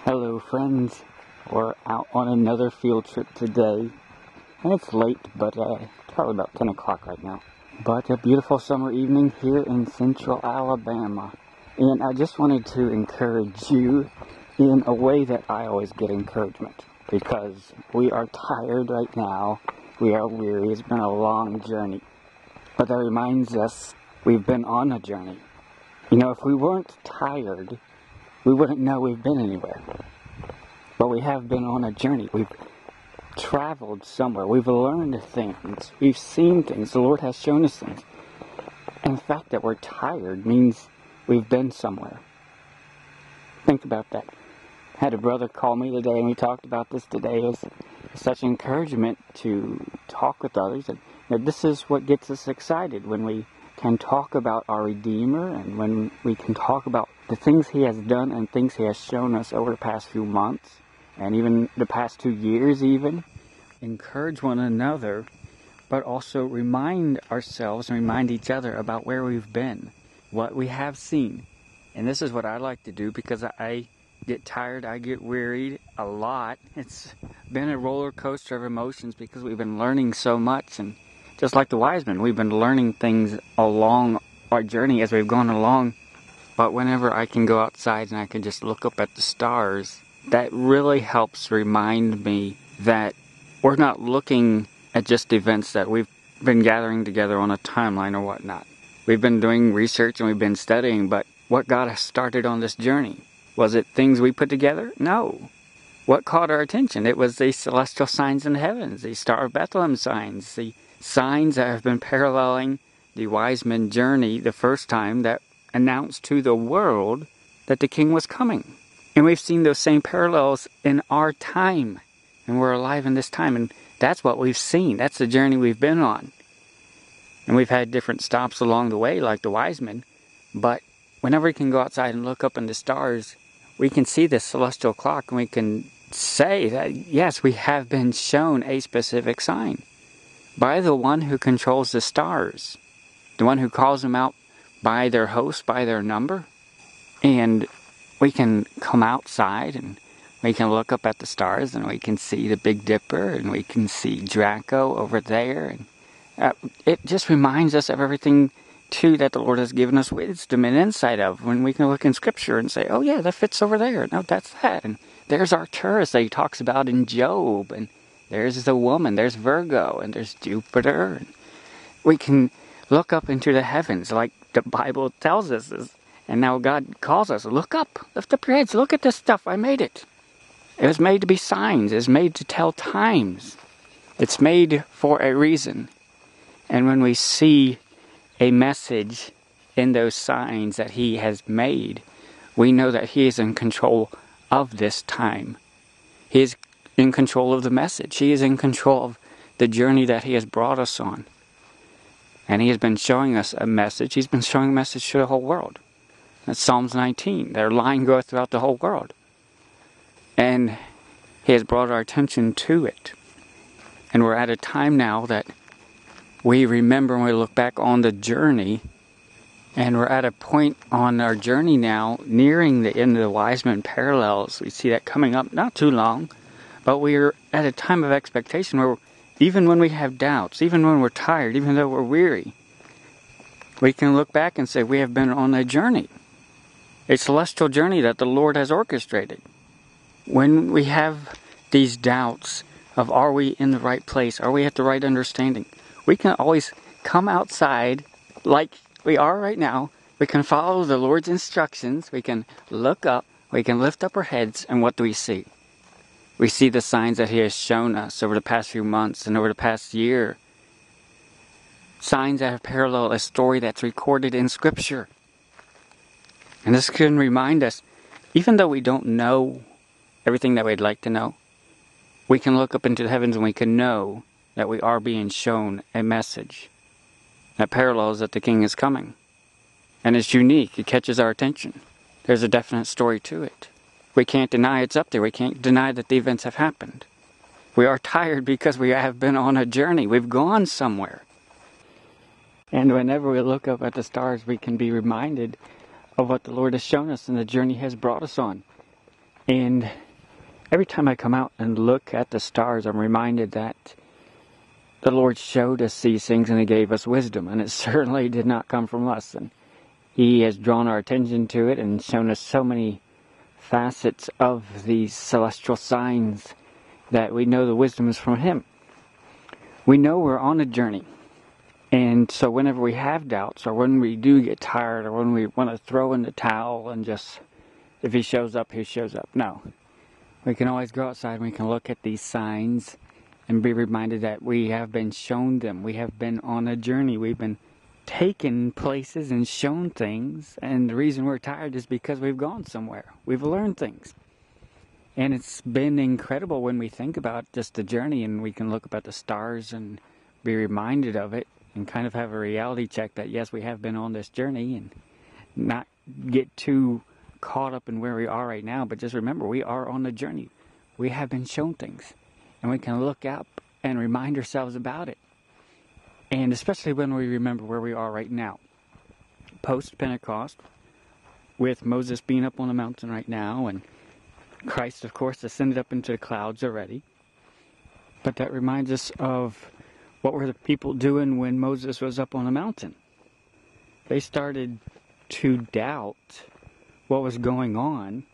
Hello friends, we're out on another field trip today, and it's late, but probably about 10 o'clock right now. But a beautiful summer evening here in central Alabama, and I just wanted to encourage you in a way that I always get encouragement, because we are tired right now, we are weary, it's been a long journey, but that reminds us we've been on a journey. You know, if we weren't tired, we wouldn't know we've been anywhere. But we have been on a journey. We've traveled somewhere. We've learned things. We've seen things. The Lord has shown us things. And the fact that we're tired means we've been somewhere. Think about that. I had a brother call me today, and we talked about this today. It was such encouragement to talk with others. And this is what gets us excited, when we can talk about our Redeemer, and when we can talk about the things He has done and things He has shown us over the past few months, and even the past 2 years even. Encourage one another, but also remind ourselves and remind each other about where we've been, what we have seen. And this is what I like to do, because I get tired, I get wearied a lot. It's been a roller coaster of emotions because we've been learning so much, and just like the wise men, we've been learning things along our journey as we've gone along. But whenever I can go outside and I can just look up at the stars, that really helps remind me that we're not looking at just events that we've been gathering together on a timeline or whatnot. We've been doing research and we've been studying, but what got us started on this journey? Was it things we put together? No. What caught our attention? It was the celestial signs in the heavens, the Star of Bethlehem signs, the signs that have been paralleling the wise men journey the first time, that announced to the world that the King was coming. And we've seen those same parallels in our time, and we're alive in this time, and that's what we've seen. That's the journey we've been on. And we've had different stops along the way, like the wise men, but whenever we can go outside and look up in the stars, we can see this celestial clock, and we can say that, yes, we have been shown a specific sign by the one who controls the stars, the one who calls them out by their host, by their number. And we can come outside and we can look up at the stars, and we can see the Big Dipper, and we can see Draco over there. And it just reminds us of everything, too, that the Lord has given us wisdom and insight of, when we can look in Scripture and say, oh yeah, that fits over there. No, that's that. And there's Arcturus that He talks about in Job, and there's the woman, there's Virgo, and there's Jupiter. And we can look up into the heavens like the Bible tells us. And now God calls us, look up, lift up your heads, look at this stuff, I made it. It was made to be signs, it's made to tell times. It's made for a reason. And when we see a message in those signs that He has made, we know that He is in control of this time. He is in control of the message. He is in control of the journey that He has brought us on. And He has been showing us a message. He's been showing a message to the whole world. That's Psalms 19. Their line goeth throughout the whole world. And He has brought our attention to it. And we're at a time now that we remember, when we look back on the journey, and we're at a point on our journey now, nearing the end of the wise men parallels. We see that coming up not too long, but we're at a time of expectation where even when we have doubts, even when we're tired, even though we're weary, we can look back and say we have been on a journey. A celestial journey that the Lord has orchestrated. When we have these doubts of, are we in the right place? Are we at the right understanding? We can always come outside like we are right now. We can follow the Lord's instructions. We can look up. We can lift up our heads. And what do we see? We see the signs that He has shown us over the past few months and over the past year. Signs that have paralleled a story that's recorded in Scripture. And this can remind us, even though we don't know everything that we'd like to know, we can look up into the heavens and we can know that we are being shown a message that parallels that the King is coming. And it's unique. It catches our attention. There's a definite story to it. We can't deny it's up there. We can't deny that the events have happened. We are tired because we have been on a journey. We've gone somewhere. And whenever we look up at the stars, we can be reminded of what the Lord has shown us and the journey He has brought us on. And every time I come out and look at the stars, I'm reminded that the Lord showed us these things and He gave us wisdom, and it certainly did not come from us. And He has drawn our attention to it and shown us so many facets of these celestial signs that we know the wisdom is from Him. We know we're on a journey. And so whenever we have doubts, or when we do get tired, or when we want to throw in the towel and just, if He shows up, He shows up. No. We can always go outside and we can look at these signs and be reminded that we have been shown them. We have been on a journey. We've been taken places and shown things. And the reason we're tired is because we've gone somewhere. We've learned things. And it's been incredible when we think about just the journey and we can look up at the stars and be reminded of it and kind of have a reality check that, yes, we have been on this journey, and not get too caught up in where we are right now, but just remember, we are on a journey. We have been shown things, and we can look up and remind ourselves about it. And especially when we remember where we are right now. Post-Pentecost, with Moses being up on the mountain right now, and Christ, of course, ascended up into the clouds already. But that reminds us of what were the people doing when Moses was up on the mountain. They started to doubt what was going on,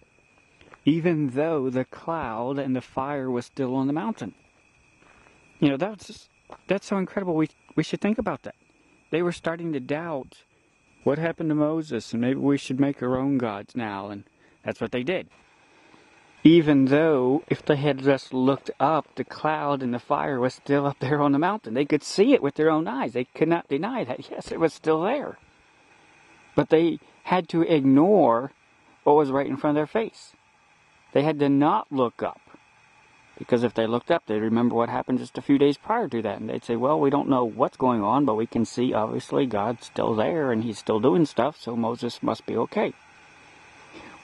even though the cloud and the fire was still on the mountain. You know, that's so incredible. We should think about that. They were starting to doubt what happened to Moses, and maybe we should make our own gods now, and that's what they did. Even though, if they had just looked up, the cloud and the fire was still up there on the mountain. They could see it with their own eyes. They could not deny that, yes, it was still there. But they had to ignore what was right in front of their face. They had to not look up. Because if they looked up, they'd remember what happened just a few days prior to that. And they'd say, well, we don't know what's going on, but we can see, obviously, God's still there and He's still doing stuff, so Moses must be okay.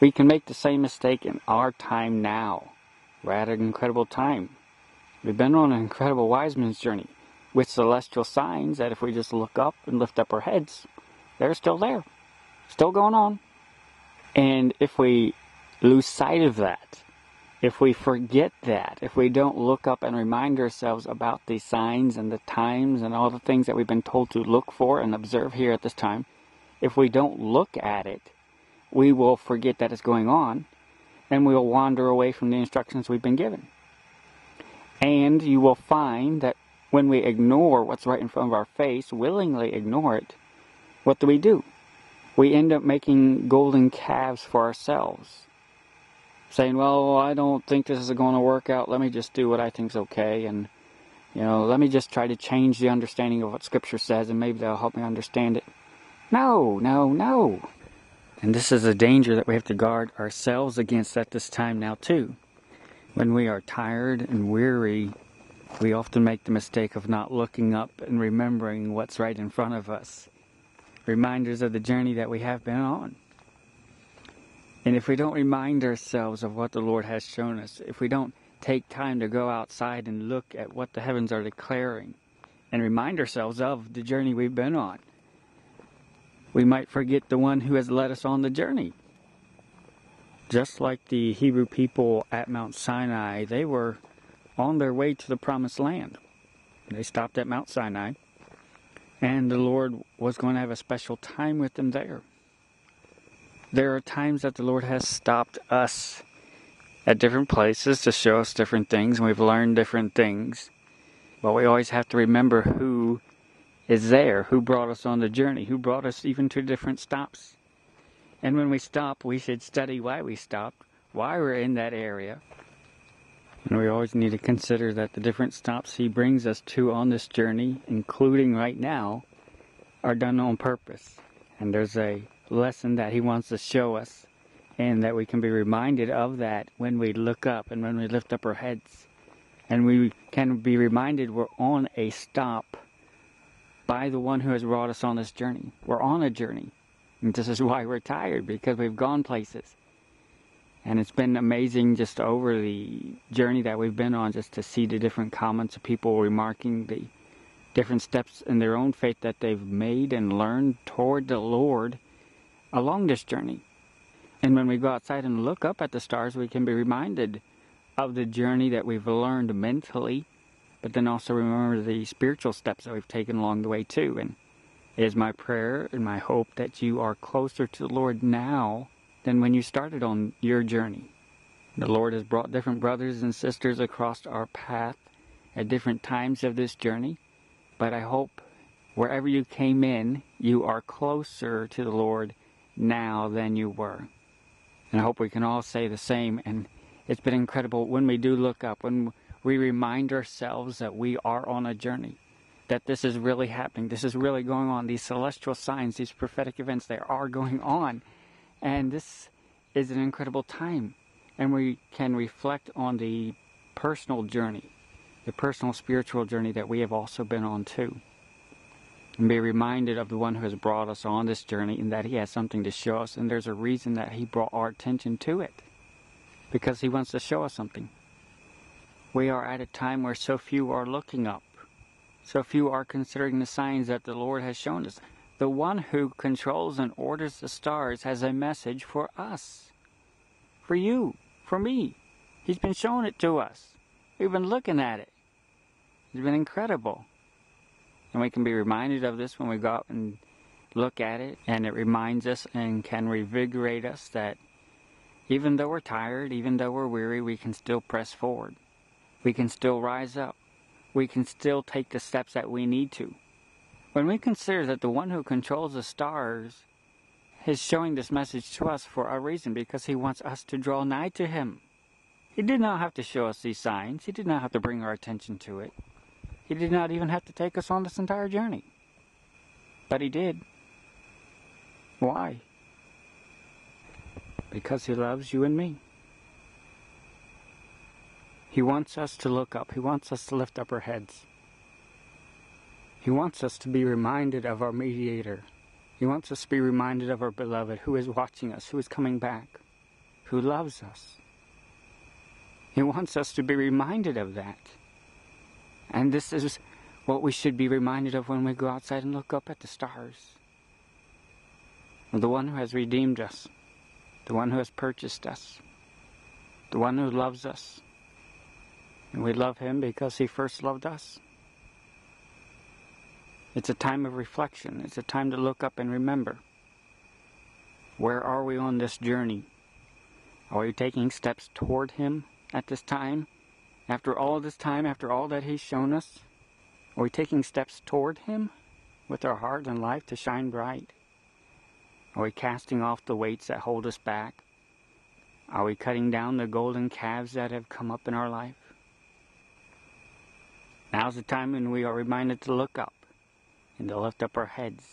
We can make the same mistake in our time now. We're at an incredible time. We've been on an incredible wise man's journey with celestial signs that if we just look up and lift up our heads, they're still there. Still going on. And if we lose sight of that, if we forget that, if we don't look up and remind ourselves about these signs and the times and all the things that we've been told to look for and observe here at this time, if we don't look at it, we will forget that it's going on, and we'll wander away from the instructions we've been given. And you will find that when we ignore what's right in front of our face, willingly ignore it, what do? We end up making golden calves for ourselves. Saying, well, I don't think this is going to work out. Let me just do what I think's okay, and, let me just try to change the understanding of what Scripture says, and maybe that'll help me understand it. No. And this is a danger that we have to guard ourselves against at this time now too. When we are tired and weary, we often make the mistake of not looking up and remembering what's right in front of us. Reminders of the journey that we have been on. And if we don't remind ourselves of what the Lord has shown us, if we don't take time to go outside and look at what the heavens are declaring, and remind ourselves of the journey we've been on, we might forget the one who has led us on the journey. Just like the Hebrew people at Mount Sinai, they were on their way to the promised land. They stopped at Mount Sinai, and the Lord was going to have a special time with them there. There are times that the Lord has stopped us at different places to show us different things, and we've learned different things. But we always have to remember who is there, who brought us on the journey, who brought us even to different stops. And when we stop, we should study why we stopped, why we're in that area. And we always need to consider that the different stops He brings us to on this journey, including right now, are done on purpose. And there's a lesson that He wants to show us, and that we can be reminded of that when we look up and when we lift up our heads. And we can be reminded we're on a stop by the one who has brought us on this journey. We're on a journey. And this is why we're tired, because we've gone places. And it's been amazing just over the journey that we've been on, just to see the different comments of people remarking the different steps in their own faith that they've made and learned toward the Lord along this journey. And when we go outside and look up at the stars, we can be reminded of the journey that we've learned mentally, but then also remember the spiritual steps that we've taken along the way too. And it is my prayer and my hope that you are closer to the Lord now than when you started on your journey. The Lord has brought different brothers and sisters across our path at different times of this journey, but I hope wherever you came in, you are closer to the Lord now than you were. And I hope we can all say the same. And it's been incredible when we do look up, when we remind ourselves that we are on a journey, that this is really happening, this is really going on, these celestial signs, these prophetic events, they are going on. And this is an incredible time. And we can reflect on the personal journey, the personal spiritual journey that we have also been on too. And be reminded of the one who has brought us on this journey and that he has something to show us. And there's a reason that he brought our attention to it, because he wants to show us something. We are at a time where so few are looking up. So few are considering the signs that the Lord has shown us. The one who controls and orders the stars has a message for us. For you. For me. He's been showing it to us. We've been looking at it. It's been incredible. And we can be reminded of this when we go out and look at it. And it reminds us and can revigorate us that even though we're tired, even though we're weary, we can still press forward. We can still rise up. We can still take the steps that we need to. When we consider that the one who controls the stars is showing this message to us for a reason, because he wants us to draw nigh to him. He did not have to show us these signs. He did not have to bring our attention to it. He did not even have to take us on this entire journey. But he did. Why? Because he loves you and me. He wants us to look up. He wants us to lift up our heads. He wants us to be reminded of our Mediator. He wants us to be reminded of our beloved who is watching us, who is coming back, who loves us. He wants us to be reminded of that. And this is what we should be reminded of when we go outside and look up at the stars. The one who has redeemed us, the one who has purchased us, the one who loves us. And we love him because he first loved us. It's a time of reflection. It's a time to look up and remember. Where are we on this journey? Are we taking steps toward him at this time? After all this time, after all that he's shown us, are we taking steps toward him with our heart and life to shine bright? Are we casting off the weights that hold us back? Are we cutting down the golden calves that have come up in our life? Now's the time when we are reminded to look up and to lift up our heads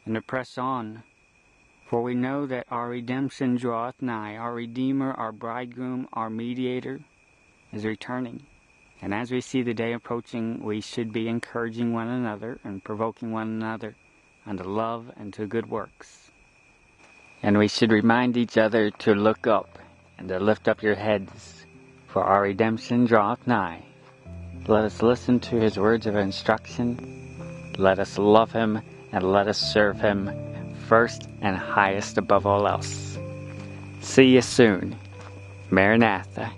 and to press on. For we know that our redemption draweth nigh. Our Redeemer, our Bridegroom, our Mediator is returning. And as we see the day approaching, we should be encouraging one another and provoking one another unto love and to good works. And we should remind each other to look up and to lift up your heads, for our redemption draweth nigh. Let us listen to his words of instruction. Let us love him and let us serve him first and highest above all else. See you soon. Maranatha.